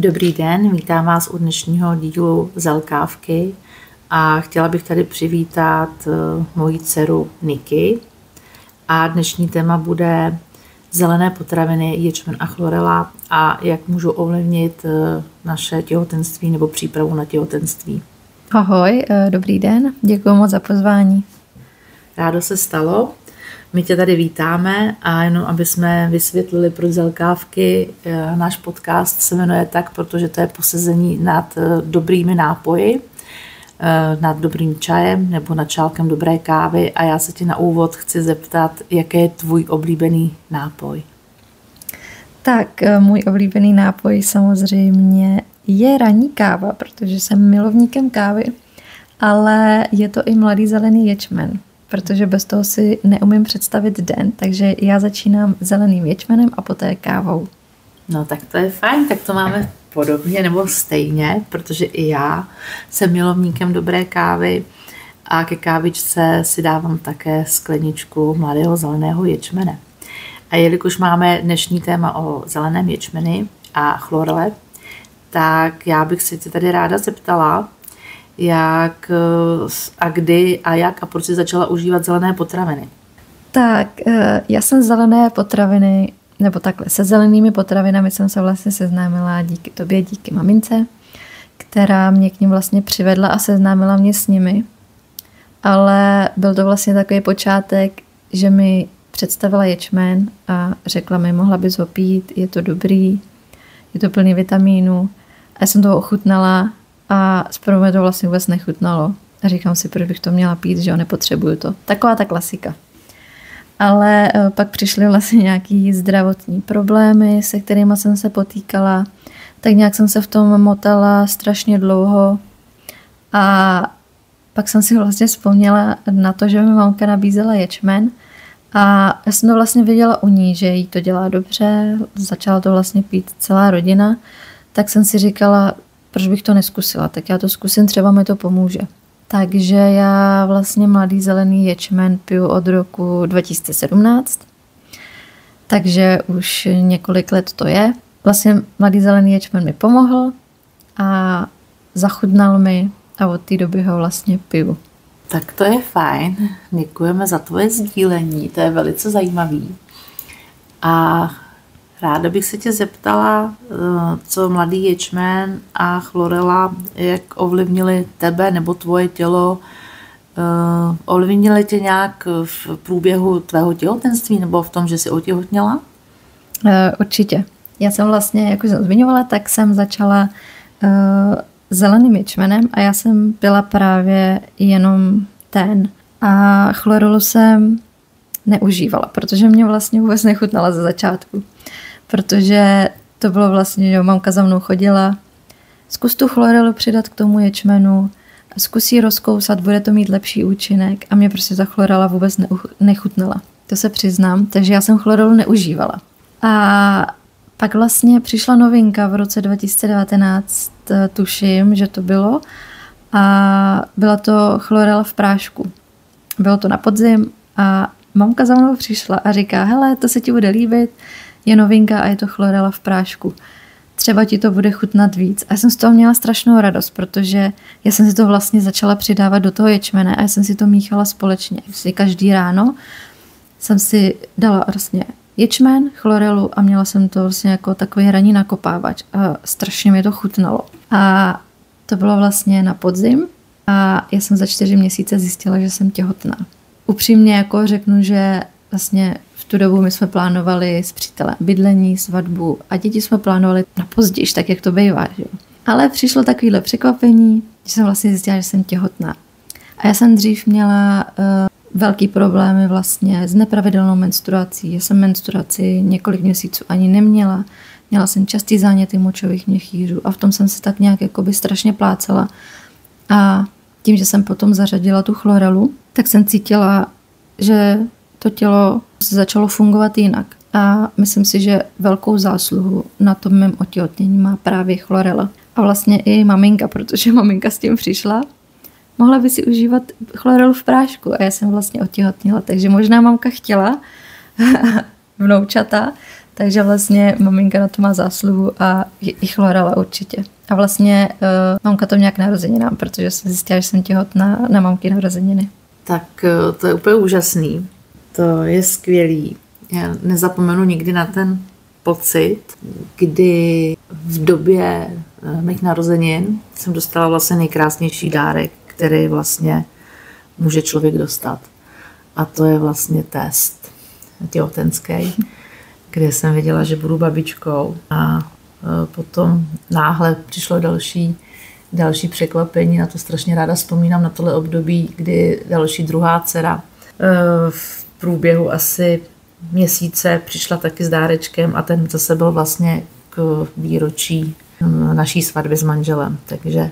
Dobrý den, vítám vás u dnešního dílu Zelkávky a chtěla bych tady přivítat moji dceru Niky. A dnešní téma bude zelené potraviny, ječmen a chlorela a jak můžou ovlivnit naše těhotenství nebo přípravu na těhotenství. Ahoj, dobrý den, děkuji moc za pozvání. Rádo se stalo. My tě tady vítáme a jenom aby jsme vysvětlili, proč Zelkávky, náš podcast se jmenuje tak, protože to je posezení nad dobrými nápoji, nad dobrým čajem nebo nad šálkem dobré kávy a já se tě na úvod chci zeptat, jaký je tvůj oblíbený nápoj? Tak, můj oblíbený nápoj samozřejmě je ranní káva, protože jsem milovníkem kávy, ale je to i mladý zelený ječmen, protože bez toho si neumím představit den, takže já začínám zeleným ječmenem a poté kávou. No tak to je fajn, tak to máme podobně nebo stejně, protože i já jsem milovníkem dobré kávy a ke kávičce si dávám také skleničku mladého zeleného ječmene. A jelikož máme dnešní téma o zeleném ječmeni a chlorele, tak já bych se tě tady ráda zeptala, jak a kdy a jak a proč jsi začala užívat zelené potraviny. Tak, já jsem zelené potraviny, nebo takhle, se zelenými potravinami jsem se vlastně seznámila díky tobě, díky mamince, která mě k ním vlastně přivedla a seznámila mě s nimi. Ale byl to vlastně takový počátek, že mi představila ječmen a řekla mi, mohla bys ho pít, je to dobrý, je to plný vitamínů. A já jsem toho ochutnala a zprvu mi to vlastně vůbec nechutnalo. A říkám si, proč bych to měla pít, že jo, nepotřebuju to. Taková ta klasika. Ale pak přišly vlastně nějaký zdravotní problémy, se kterými jsem se potýkala. Tak nějak jsem se v tom motala strašně dlouho. A pak jsem si vlastně vzpomněla na to, že mi mamka nabízela ječmen. A já jsem to vlastně viděla u ní, že jí to dělá dobře. Začala to vlastně pít celá rodina. Tak jsem si říkala, proč bych to neskusila, tak já to zkusím, třeba mi to pomůže. Takže já vlastně mladý zelený ječmen piju od roku 2017, takže už několik let to je. Vlastně mladý zelený ječmen mi pomohl a zachutnal mi a od té doby ho vlastně piju. Tak to je fajn, děkujeme za tvoje sdílení, to je velice zajímavý. A ráda bych se tě zeptala, co mladý ječmen a chlorela, jak ovlivnili tebe nebo tvoje tělo, ovlivnili tě nějak v průběhu tvého těhotenství nebo v tom, že jsi otěhotněla? Určitě. Já jsem vlastně, jak už jsem zmiňovala, tak jsem začala zeleným ječmenem a já jsem pila právě jenom ten. A chlorelu jsem neužívala, protože mě vlastně vůbec nechutnala ze začátku. Protože to bylo vlastně, že mamka za mnou chodila, zkus tu chlorelu přidat k tomu ječmenu, zkus ji rozkousat, bude to mít lepší účinek a mě prostě ta chlorela vůbec nechutnala. To se přiznám, takže já jsem chlorelu neužívala. A pak vlastně přišla novinka v roce 2019, tuším, že to bylo, a byla to chlorela v prášku. Bylo to na podzim a mamka za mnou přišla a říká, hele, to se ti bude líbit, je novinka a je to chlorela v prášku. Třeba ti to bude chutnat víc. A já jsem z toho měla strašnou radost, protože já jsem si to vlastně začala přidávat do toho ječmene a já jsem si to míchala společně. Každý ráno jsem si dala vlastně ječmen, chlorelu a měla jsem to vlastně jako takový ranní nakopávač a strašně mi to chutnalo. A to bylo vlastně na podzim a já jsem za 4 měsíce zjistila, že jsem těhotná. Upřímně jako řeknu, že vlastně v tu dobu my jsme plánovali s přítelem bydlení, svatbu a děti jsme plánovali na později, tak jak to bývá. Že? Ale přišlo takovéhle překvapení, že jsem vlastně zjistila, že jsem těhotná. A já jsem dřív měla velký problémy vlastně s nepravidelnou menstruací. Já jsem menstruaci několik měsíců ani neměla. Měla jsem častý záněty močových měchýřů a v tom jsem se tak nějak jakoby strašně plácala. A tím, že jsem potom zařadila tu chlorelu, tak jsem cítila, že to tělo začalo fungovat jinak. A myslím si, že velkou zásluhu na tom mém otěhotnění má právě chlorela. A vlastně i maminka, protože maminka s tím přišla. Mohla by si užívat chlorelu v prášku a já jsem vlastně otěhotněla. Takže možná mamka chtěla vnoučata, Takže vlastně maminka na to má zásluhu a i chlorela určitě. A vlastně mamka to měla k narozeninám, protože jsem zjistila, že jsem těhotná na mamky narozeniny. Tak to je úplně úžasný. To je skvělý. Já nezapomenu nikdy na ten pocit, kdy v době mých narozenin jsem dostala vlastně nejkrásnější dárek, který vlastně může člověk dostat. A to je vlastně test těhotenský, kde jsem věděla, že budu babičkou. A potom náhle přišlo další překvapení. Na to strašně ráda vzpomínám, na tohle období, kdy další druhá dcera v průběhu asi měsíce přišla taky s dárečkem a ten zase byl vlastně k výročí naší svatby s manželem. Takže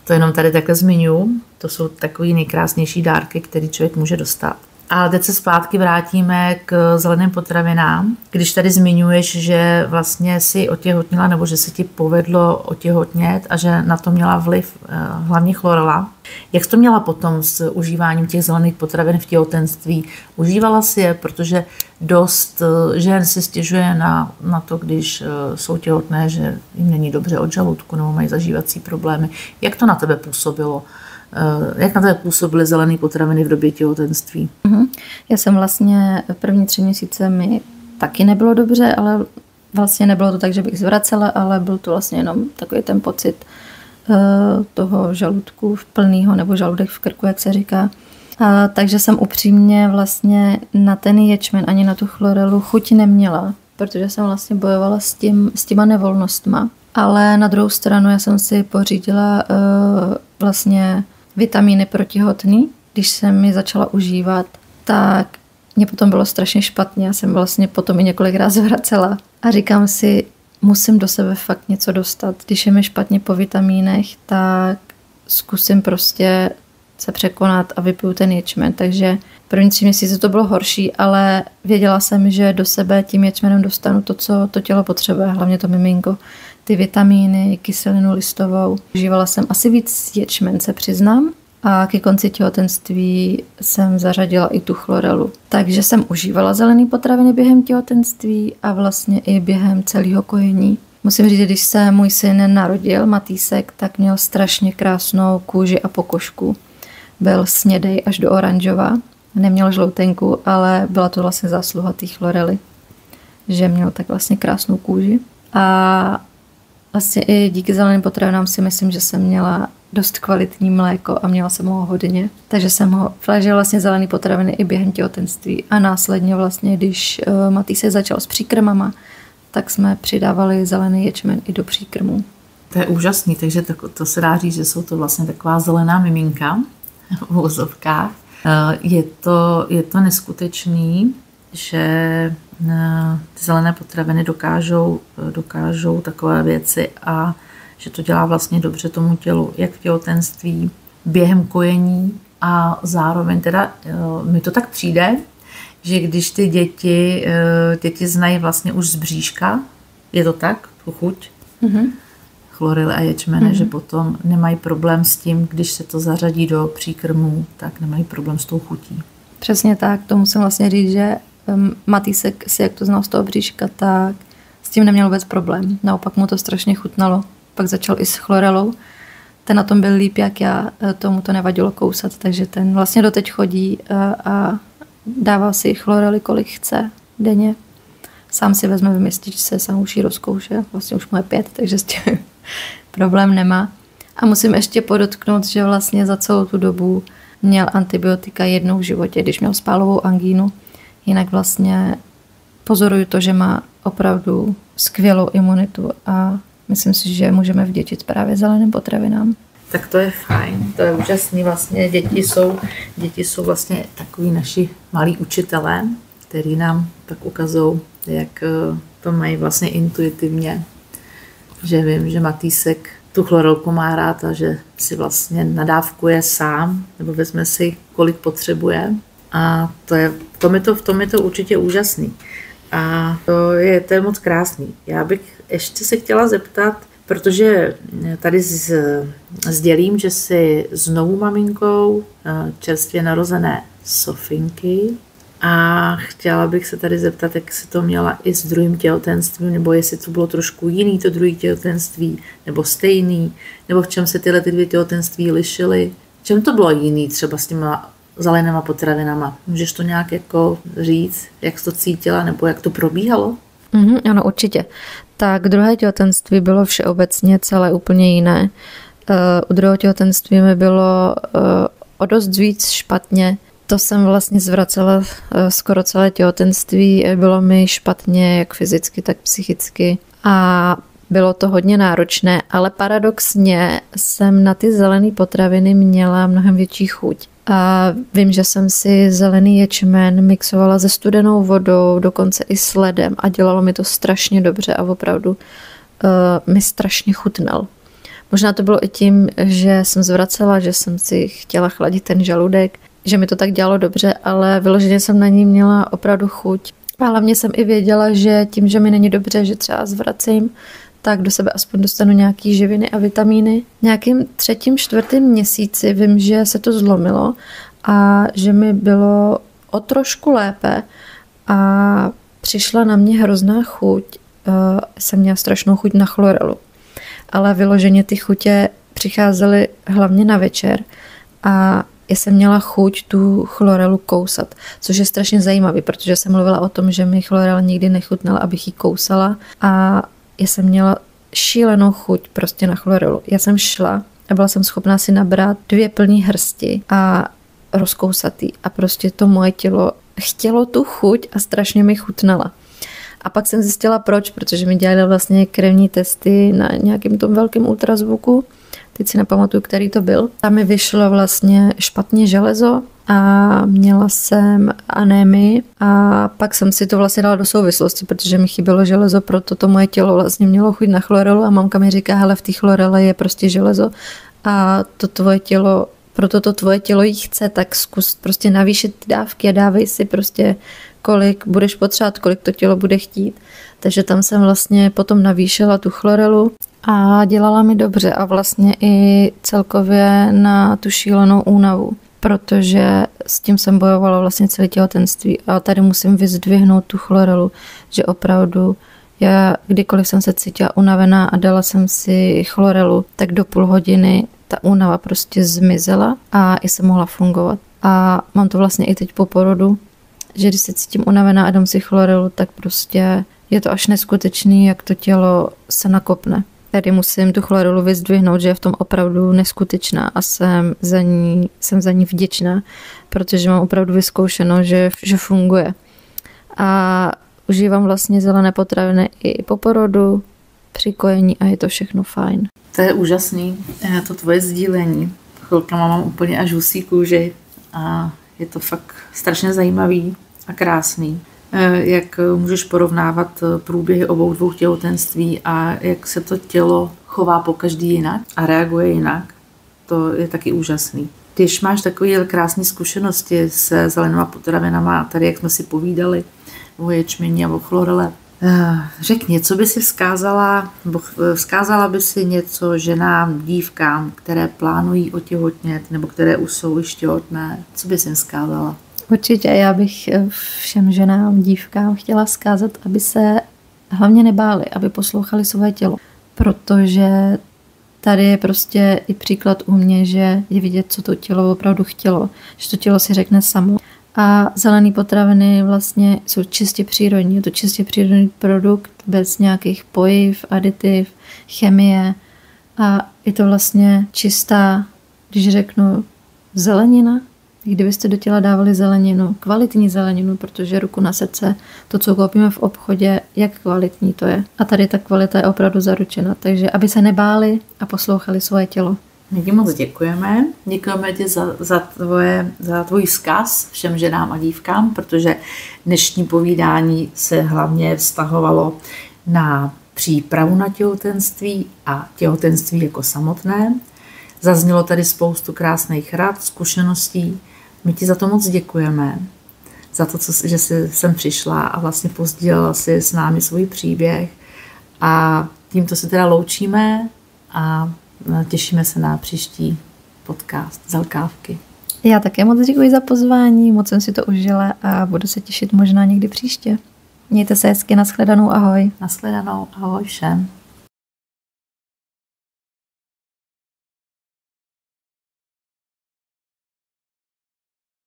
to jenom tady takhle zmiňuji. To jsou takový nejkrásnější dárky, který člověk může dostat. A teď se zpátky vrátíme k zeleným potravinám. Když tady zmiňuješ, že vlastně si otěhotnila nebo že se ti povedlo otěhotnět a že na to měla vliv hlavně chlorela. Jak jsi to měla potom s užíváním těch zelených potravin v těhotenství? Užívala si je, protože dost žen si stěžuje na to, když jsou těhotné, že jim není dobře od žaludku nebo mají zažívací problémy. Jak to na tebe působilo? Jak na tebe působily zelené potraviny v době těhotenství? Já jsem vlastně první 3 měsíce mi taky nebylo dobře, ale vlastně nebylo to tak, že bych zvracela, ale byl to vlastně jenom takový ten pocit toho žaludku v plnýho nebo žaludek v krku, jak se říká. Takže jsem upřímně vlastně na ten ječmen ani na tu chlorelu chuť neměla, protože jsem vlastně bojovala s těma nevolnostma. Ale na druhou stranu já jsem si pořídila vlastně vitamíny protihotný. Když jsem je začala užívat, tak mě potom bylo strašně špatně. Já jsem vlastně potom i několikrát zvracela a říkám si, musím do sebe fakt něco dostat. Když je mi špatně po vitamínech, tak zkusím prostě se překonat a vypiju ten ječmen. Takže první 3 měsíce to bylo horší, ale věděla jsem, že do sebe tím ječmenem dostanu to, co to tělo potřebuje, hlavně to miminko. Ty vitamíny, kyselinu listovou. Užívala jsem asi víc ječmen, se přiznám. A ke konci těhotenství jsem zařadila i tu chlorelu. Takže jsem užívala zelené potraviny během těhotenství a vlastně i během celého kojení. Musím říct, že když se můj syn narodil, Matýsek, tak měl strašně krásnou kůži a pokožku. Byl snědej až do oranžova. Neměl žloutenku, ale byla to vlastně zásluha té chlorely, že měl tak vlastně krásnou kůži. A vlastně i díky zeleným potravinám si myslím, že jsem měla dost kvalitní mléko a měla jsem ho hodně. Takže jsem ho flažila vlastně zelený potraviny i během těhotenství. A následně vlastně, když Matýsek začal s příkrmama, tak jsme přidávali zelený ječmen i do příkrmů. To je úžasný, takže to se dá říct, že jsou to vlastně taková zelená miminka v uvozovkách. Je to neskutečný, že ty zelené potraviny dokážou takové věci a že to dělá vlastně dobře tomu tělu, jak v těhotenství, během kojení a zároveň teda mi to tak přijde, že když ty děti znají vlastně už z bříška, je to tak, tu chuť, chlorely a ječmene, že potom nemají problém s tím, když se to zařadí do příkrmů, tak nemají problém s tou chutí. Přesně tak, to musím vlastně říct, že Matýsek si, jak to znal z toho bříška, tak s tím neměl vůbec problém. Naopak mu to strašně chutnalo. Pak začal i s chlorelou. Ten na tom byl líp, jak já, tomu to nevadilo kousat, takže ten vlastně doteď chodí a dává si chlorely, kolik chce denně. Sám si vezme v mističce, sám už ji rozkouše. Vlastně už mu je 5, takže s tím problém nemá. A musím ještě podotknout, že vlastně za celou tu dobu měl antibiotika jednou v životě, když měl spálovou angínu. Jinak vlastně pozoruju to, že má opravdu skvělou imunitu a myslím si, že můžeme vděčit právě zeleným potravinám. Tak to je fajn, to je úžasný. Vlastně děti jsou vlastně takový naši malí učitelé, který nám tak ukazují, jak to mají vlastně intuitivně. Že vím, že Matýsek tu chlorelku má rád a že si vlastně nadávkuje sám, nebo vezme si, kolik potřebuje. A v tom je to určitě úžasný. A to je moc krásný. Já bych ještě se chtěla zeptat, protože tady sdělím, že si s novou maminkou čerstvě narozené Sofinky A chtěla bych se tady zeptat, jak jsi to měla i s druhým těhotenstvím, nebo jestli to bylo trošku jiný to druhé těhotenství, nebo stejný, nebo v čem se tyhle ty 2 těhotenství lišily. V čem to bylo jiný třeba s těma zelenýma potravinama? Můžeš to nějak jako říct, jak jsi to cítila, nebo jak to probíhalo? Ano, určitě. Tak druhé těhotenství bylo všeobecně celé úplně jiné. U druhého těhotenství mi bylo o dost víc špatně. To jsem vlastně zvracela skoro celé těhotenství. Bylo mi špatně jak fyzicky, tak psychicky. A bylo to hodně náročné, ale paradoxně jsem na ty zelené potraviny měla mnohem větší chuť. A vím, že jsem si zelený ječmen mixovala se studenou vodou, dokonce i s ledem a dělalo mi to strašně dobře a opravdu mi strašně chutnal. Možná to bylo i tím, že jsem zvracela, že jsem si chtěla chladit ten žaludek, že mi to tak dělalo dobře, ale vyloženě jsem na ní měla opravdu chuť. A hlavně jsem i věděla, že tím, že mi není dobře, že třeba zvracím, tak do sebe aspoň dostanu nějaký živiny a vitamíny. Nějakým 3., 4. měsíci vím, že se to zlomilo a že mi bylo o trošku lépe a přišla na mě hrozná chuť. Jsem měla strašnou chuť na chlorelu. Ale vyloženě ty chutě přicházely hlavně na večer a já jsem měla chuť tu chlorelu kousat, což je strašně zajímavý, protože jsem mluvila o tom, že mi chlorela nikdy nechutnala, abych ji kousala a já jsem měla šílenou chuť prostě na chlorelu. Já jsem šla a byla jsem schopná si nabrat 2 plný hrsti a rozkousat ji a prostě to moje tělo chtělo tu chuť a strašně mi chutnala. A pak jsem zjistila proč, protože mi dělali vlastně krevní testy na nějakém tom velkém ultrazvuku. Teď si nepamatuju, který to byl. Tam mi vyšlo vlastně špatně železo a měla jsem anémii a pak jsem si to vlastně dala do souvislosti, protože mi chybělo železo, proto to moje tělo vlastně mělo chuť na chlorelu a mamka mi říká, hele, v té chlorele je prostě železo a to tvoje tělo, proto to tvoje tělo jí chce, tak zkus prostě navýšit ty dávky a dávej si prostě kolik budeš potřebovat, kolik to tělo bude chtít. Takže tam jsem vlastně potom navýšila tu chlorelu a dělala mi dobře a vlastně i celkově na tu šílenou únavu, protože s tím jsem bojovala vlastně celé těhotenství a tady musím vyzdvihnout tu chlorelu, že opravdu já kdykoliv jsem se cítila unavená a dala jsem si chlorelu, tak do půl hodiny ta únava prostě zmizela a i jsem mohla fungovat. A mám to vlastně i teď po porodu, že když se cítím unavená a dám si chlorelu, tak prostě je to až neskutečný, jak to tělo se nakopne. Tady musím tu chlorelu vyzdvihnout, že je v tom opravdu neskutečná a jsem za ní vděčná, protože mám opravdu vyzkoušeno, že funguje. A užívám vlastně zelené potraviny i po porodu, při kojení a je to všechno fajn. To je úžasný, to tvoje sdílení. Chvilkama mám úplně až husí kůži a je to fakt strašně zajímavý a krásný. Jak můžeš porovnávat průběhy obou 2 těhotenství a jak se to tělo chová po každý jinak a reaguje jinak. To je taky úžasný. Když máš takové krásné zkušenosti se zelenýma potravinama, tady jak jsme si povídali o ječmeni a o chlorele, řekni, co by si vzkázala by si něco ženám, dívkám, které plánují otěhotnět nebo které už jsou již těhotné, co by si jim vzkázala? Určitě, já bych všem ženám, dívkám chtěla vzkázat, aby se hlavně nebáli, aby poslouchali svoje tělo, protože tady je prostě i příklad u mě, že je vidět, co to tělo opravdu chtělo, že to tělo si řekne samo. A zelené potraviny vlastně jsou čistě přírodní, je to čistě přírodní produkt bez nějakých pojiv, aditiv, chemie a je to vlastně čistá, když řeknu, zelenina. Kdybyste do těla dávali zeleninu, kvalitní zeleninu, protože ruku na srdce, to, co koupíme v obchodě, jak kvalitní to je. A tady ta kvalita je opravdu zaručena, takže aby se nebáli a poslouchali svoje tělo. My ti moc děkujeme. Děkujeme ti za tvůj vzkaz všem ženám a dívkám, protože dnešní povídání se hlavně vztahovalo na přípravu na těhotenství a těhotenství jako samotné. Zaznělo tady spoustu krásných rad, zkušeností. My ti za to moc děkujeme, za to, že jsi sem přišla a vlastně pozdílela si s námi svůj příběh. A tímto se teda loučíme a těšíme se na příští podcast Zelkávky. Já také moc děkuji za pozvání, moc jsem si to užila a budu se těšit možná někdy příště. Mějte se hezky, nashledanou, ahoj. Nashledanou, ahoj všem.